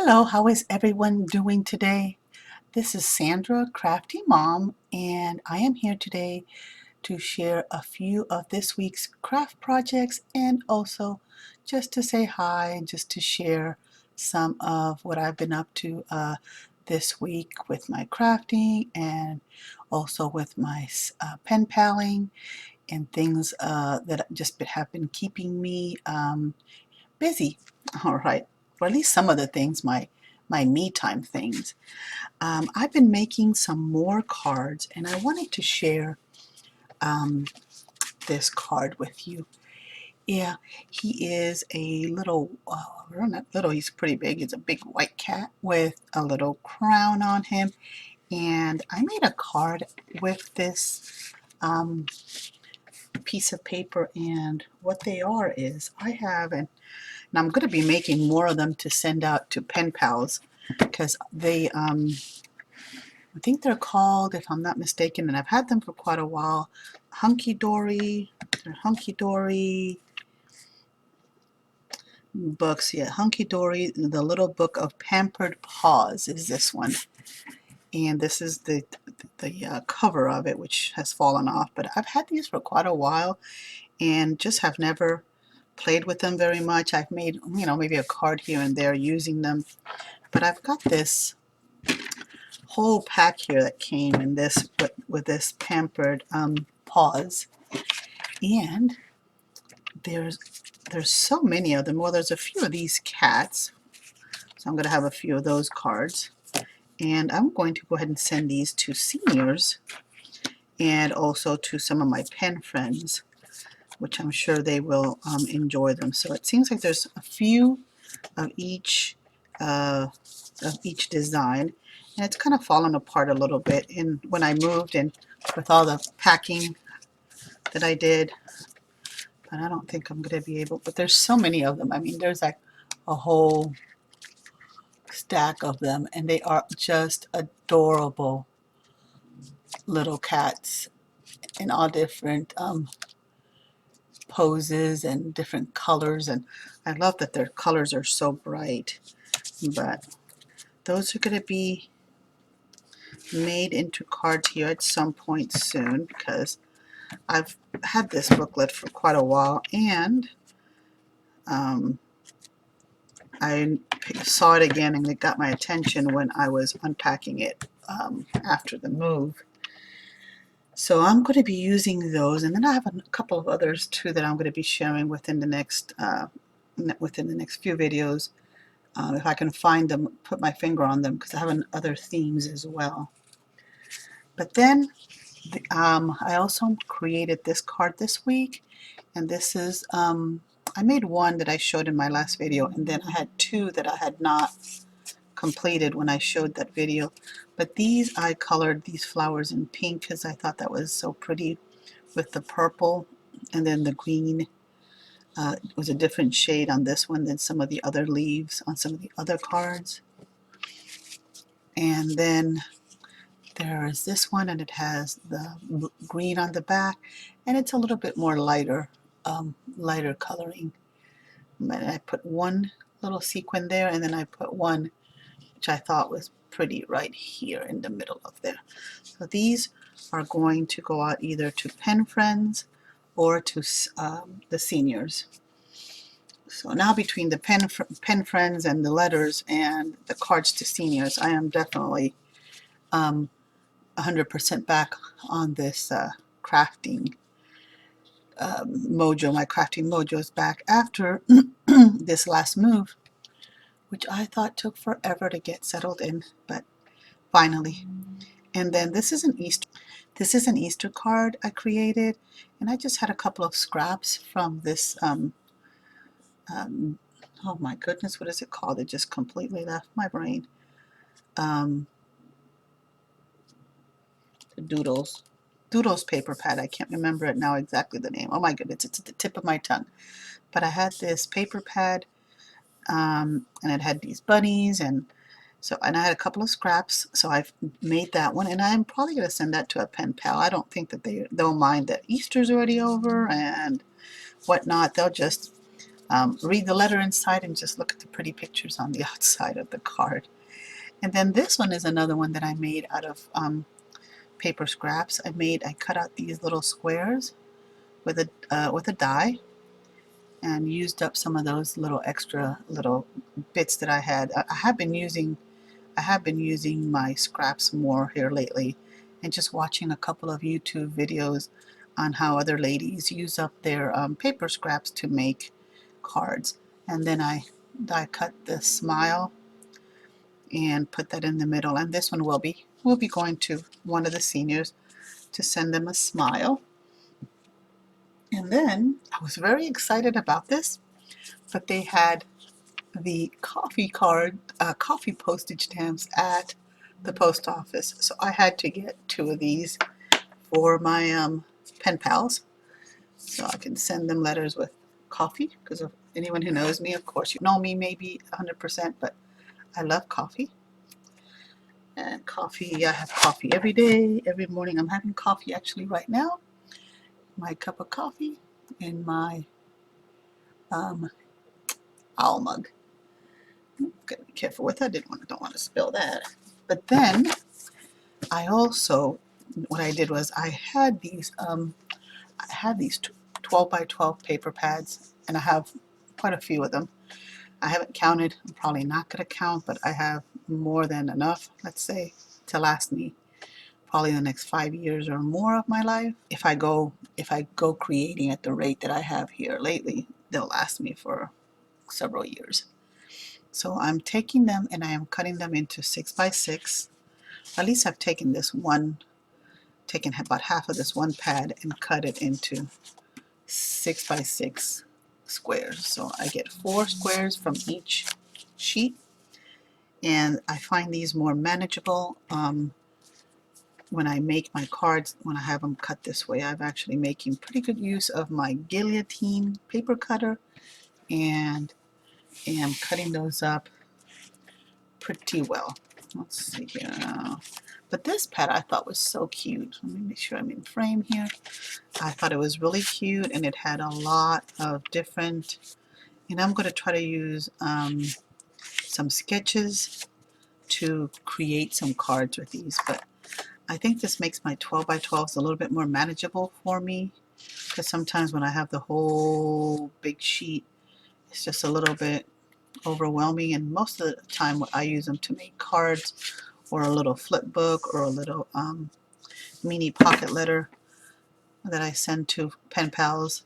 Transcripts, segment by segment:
Hello, how is everyone doing today? This is Sandra, Crafty Mom, and I am here today to share a few of this week's craft projects and also just to say hi and just to share some of what I've been up to this week with my crafting and also with my pen paling and things that just have been keeping me busy. All right, or at least some of the things, my me time things. I've been making some more cards, and I wanted to share um, this card with you. Yeah, he is a little, well, not little, he's pretty big. He's a big white cat with a little crown on him. And I made a card with this piece of paper, and what they are is I have, and I'm going to be making more of them to send out to pen pals because they, I think they're called, if I'm not mistaken, and I've had them for quite a while, Hunky Dory. They're Hunky Dory books. Yeah, Hunky Dory, the Little Book of Pampered Paws is this one. And this is the cover of it, which has fallen off. But I've had these for quite a while and just have never played with them very much. I've made, maybe a card here and there using them. But I've got this whole pack here that came in this with this Pampered Paws, and there's so many of them. Well, there's a few of these cats, so I'm going to have a few of those cards, and I'm going to go ahead and send these to seniors and also to some of my pen friends, which I'm sure they will enjoy them. So it seems like there's a few of each design, and it's kind of fallen apart a little bit in when I moved and with all the packing that I did. But I don't think I'm going to be able, but there's so many of them. I mean, there's like a whole stack of them, and they are just adorable little cats in all different poses and different colors, and I love that their colors are so bright. But those are going to be made into cards here at some point soon because I've had this booklet for quite a while, and I saw it again and it got my attention when I was unpacking it after the move. So I'm going to be using those, and then I have a couple of others too that I'm going to be sharing within the next few videos. If I can find them, put my finger on them because I have other themes as well. But then I also created this card this week, and this is I made one that I showed in my last video, and then I had two that I had not completed when I showed that video. But these, I colored these flowers in pink because I thought that was so pretty with the purple, and then the green was a different shade on this one than some of the other leaves on some of the other cards. And then there is this one, and it has the green on the back, and it's a little bit more lighter coloring. And I put one little sequin there, and then I put one which I thought was pretty right here in the middle of there. So these are going to go out either to pen friends or to the seniors. So now between the pen friends and the letters and the cards to seniors, I am definitely 100% back on this crafting mojo. My crafting mojo is back after this last move, which I thought took forever to get settled in, but finally. And then this is an Easter card I created, and I just had a couple of scraps from this oh my goodness, what is it called? It just completely left my brain. The Doodles paper pad. I can't remember it now exactly the name. Oh my goodness, it's at the tip of my tongue. But I had this paper pad, and it had these bunnies, and I had a couple of scraps, so I've made that one, and I'm probably going to send that to a pen pal. I don't think that they'll mind that Easter's already over and whatnot. They'll just read the letter inside and just look at the pretty pictures on the outside of the card. And then this one is another one that I made out of paper scraps. I cut out these little squares with a die, and used up some of those little extra little bits that I had. I have been using my scraps more here lately, and just watching a couple of YouTube videos on how other ladies use up their paper scraps to make cards. And then I die cut the smile and put that in the middle. And this one will be going to one of the seniors to send them a smile. And then I was very excited about this, but they had the coffee postage stamps at the post office. So I had to get 2 of these for my pen pals, so I can send them letters with coffee, because of anyone who knows me, of course you know me maybe 100%, but I love coffee. And coffee, I have coffee every day, every morning. I'm having coffee actually right now. My cup of coffee in my owl mug. Gotta be careful with it. Don't want to spill that. But then I also, what I did was I had these 12 by 12 paper pads, and I have quite a few of them. I haven't counted. I'm probably not going to count, but I have more than enough, let's say, to last me probably the next 5 years or more of my life. If I go creating at the rate that I have here lately, they'll last me for several years. So I'm taking them and I am cutting them into 6 by 6. At least I've taken about half of this one pad and cut it into 6 by 6 squares. So I get 4 squares from each sheet, and I find these more manageable when I make my cards. When I have them cut this way, I'm actually making pretty good use of my guillotine paper cutter and am cutting those up pretty well. Let's see here. But this pad I thought was so cute. Let me make sure I'm in frame here. I thought it was really cute, and it had a lot of different, and I'm going to try to use some sketches to create some cards with these. But I think this makes my 12 by 12s a little bit more manageable for me, because sometimes when I have the whole big sheet, it's just a little bit overwhelming, and most of the time I use them to make cards or a little flip book or a little mini pocket letter that I send to pen pals,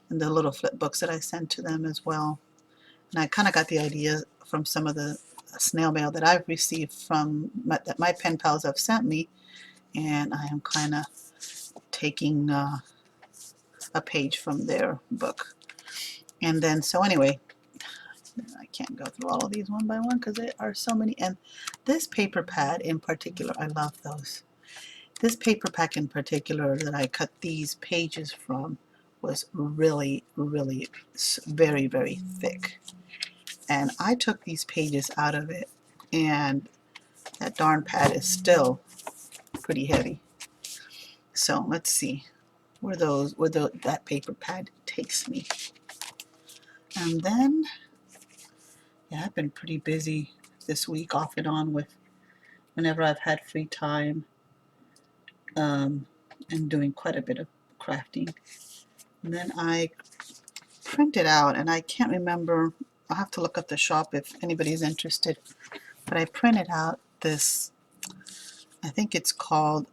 and the little flip books that I send to them as well. And I kind of got the idea from some of the snail mail that I've received that my pen pals have sent me, and I am kind of taking a page from their book. And then, so anyway, I can't go through all of these one by one because there are so many. And this paper pad in particular, I love those. This paper pack in particular that I cut these pages from was really, really very, very thick. And I took these pages out of it, and that darn pad is still pretty heavy. So let's see where that paper pad takes me. And then, yeah, I've been pretty busy this week off and on with whenever I've had free time, and doing quite a bit of crafting. And then I printed out, and I can't remember, I'll have to look up the shop if anybody's interested, but I printed out this, I think it's called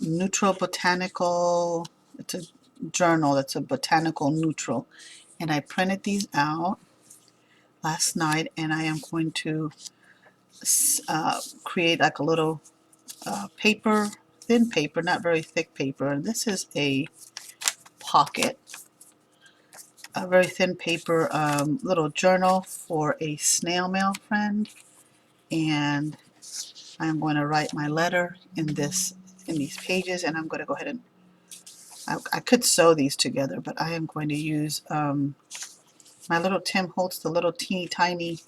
Neutral Botanical, it's a journal that's a botanical neutral, and I printed these out last night, and I am going to create like a little paper, thin paper, not very thick paper, and this is a pocket, a very thin paper little journal for a snail mail friend, and I'm going to write my letter in these pages, and I'm going to go ahead and I could sew these together, but I am going to use my little Tim Holtz, the little teeny tiny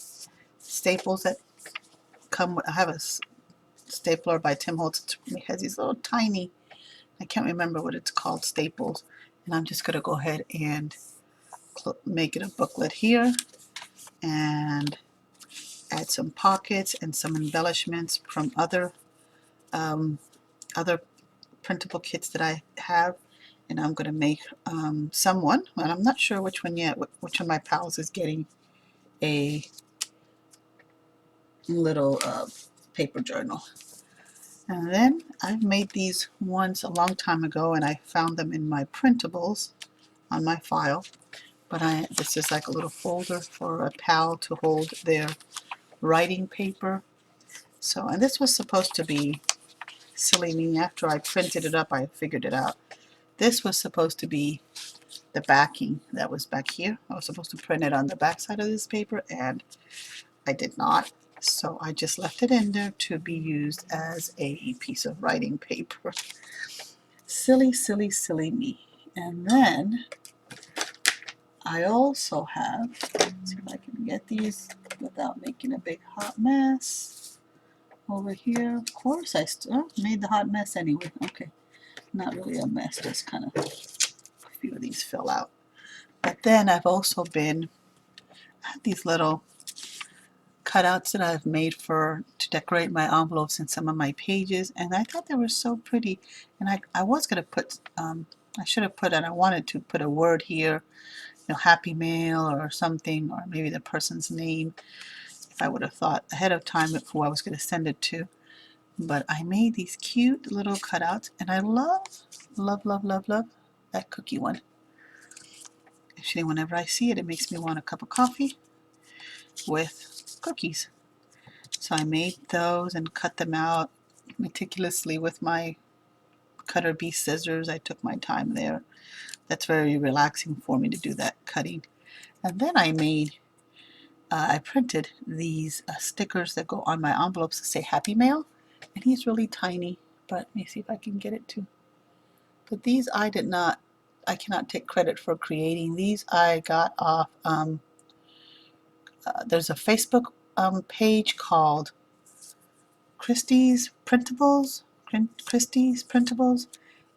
staples that come with, I have a stapler by Tim Holtz. It has these little tiny, I can't remember what it's called, staples, and I'm just going to go ahead and make it a booklet here and add some pockets and some embellishments from other printable kits that I have. And I'm going to make someone, and I'm not sure which one yet, which of my pals is getting a little paper journal. And then I've made these ones a long time ago, and I found them in my printables on my file. But this is like a little folder for a pal to hold their writing paper. So, and this was supposed to be, silly me, after I printed it up, I figured it out. This was supposed to be the backing that was back here. I was supposed to print it on the back side of this paper, and I did not. So I just left it in there to be used as a piece of writing paper. Silly, silly, silly me. And then I also have, let's see if I can get these without making a big hot mess. Over here, of course, I still made the hot mess anyway. Okay, not really a mess, just kind of a few of these fell out. But then I've also I have these little cutouts that I've made to decorate my envelopes and some of my pages, and I thought they were so pretty. And I was going to put, I should have put, and I wanted to put a word here, Happy Mail or something, or maybe the person's name, if I would have thought ahead of time of who I was going to send it to. But I made these cute little cutouts, and I love, love, love, love, love that cookie one. Actually, whenever I see it, it makes me want a cup of coffee with cookies. So I made those and cut them out meticulously with my cutter bee scissors. I took my time there. That's very relaxing for me to do that cutting. And then I printed these stickers that go on my envelopes that say Happy Mail. And he's really tiny, but let me see if I can get it to. But these I cannot take credit for creating. These I got off, there's a Facebook page called Christie's Printables,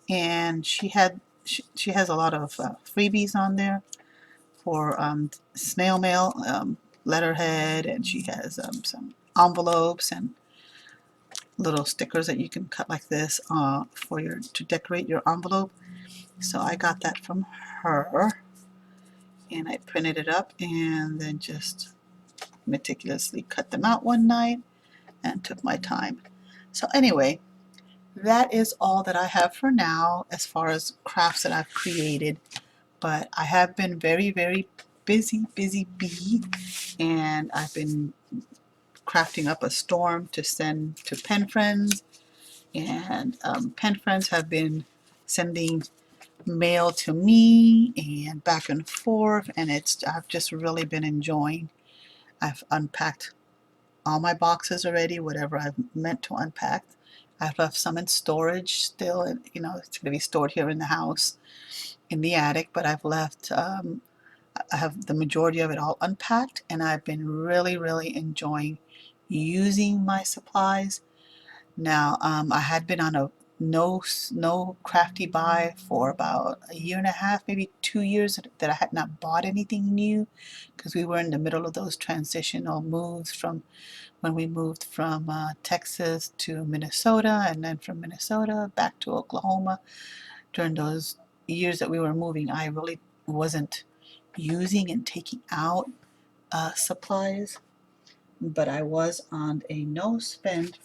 and she has a lot of freebies on there for snail mail, letterhead, and she has some envelopes and little stickers that you can cut like this to decorate your envelope. So I got that from her, and I printed it up and then just meticulously cut them out one night and took my time. So anyway, that is all that I have for now as far as crafts that I've created. But I have been very, very busy bee, and I've been crafting up a storm to send to pen friends, and pen friends have been sending mail to me and back and forth, and I've just really been enjoying. I've unpacked all my boxes already, whatever I've meant to unpack. I've left some in storage still, and it's going to be stored here in the house, in the attic, but I've left, I have the majority of it all unpacked, and I've been really, really enjoying using my supplies. Now, I had been on a no crafty buy for about a year and a half, maybe 2 years, that I had not bought anything new, because we were in the middle of those transitional moves from when we moved from Texas to Minnesota, and then from Minnesota back to Oklahoma. During those years that we were moving, I really wasn't using and taking out supplies, but I was on a no spend.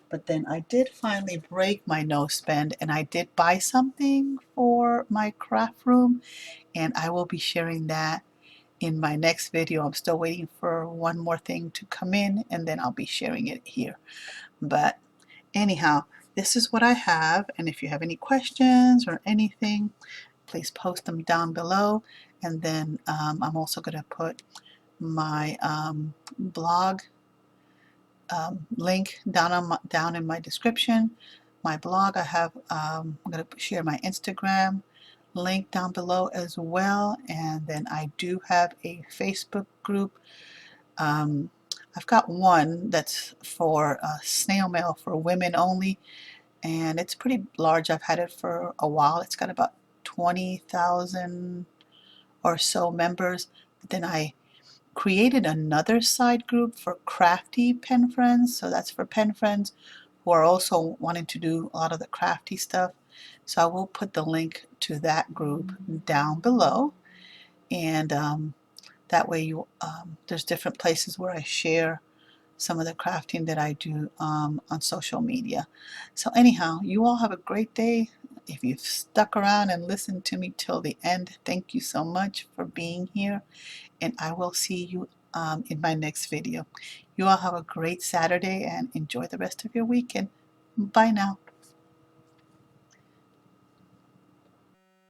But then I did finally break my no spend, and I did buy something for my craft room, and I will be sharing that in my next video. I'm still waiting for one more thing to come in, and then I'll be sharing it here. But anyhow, this is what I have, and if you have any questions or anything, please post them down below. And then I'm also going to put my blog link down in my description. My blog, I'm going to share my Instagram link down below as well, and then I do have a Facebook group. I've got one that's for snail mail for women only, and it's pretty large. I've had it for a while. It's got about 20,000 or so members. Then I created another side group for crafty pen friends. So that's for pen friends who are also wanting to do a lot of the crafty stuff. So I will put the link to that group down below, and that way there's different places where I share some of the crafting that I do on social media. So anyhow, you all have a great day. If you've stuck around and listened to me till the end, thank you so much for being here, and I will see you in my next video. You all have a great Saturday and enjoy the rest of your weekend. Bye now.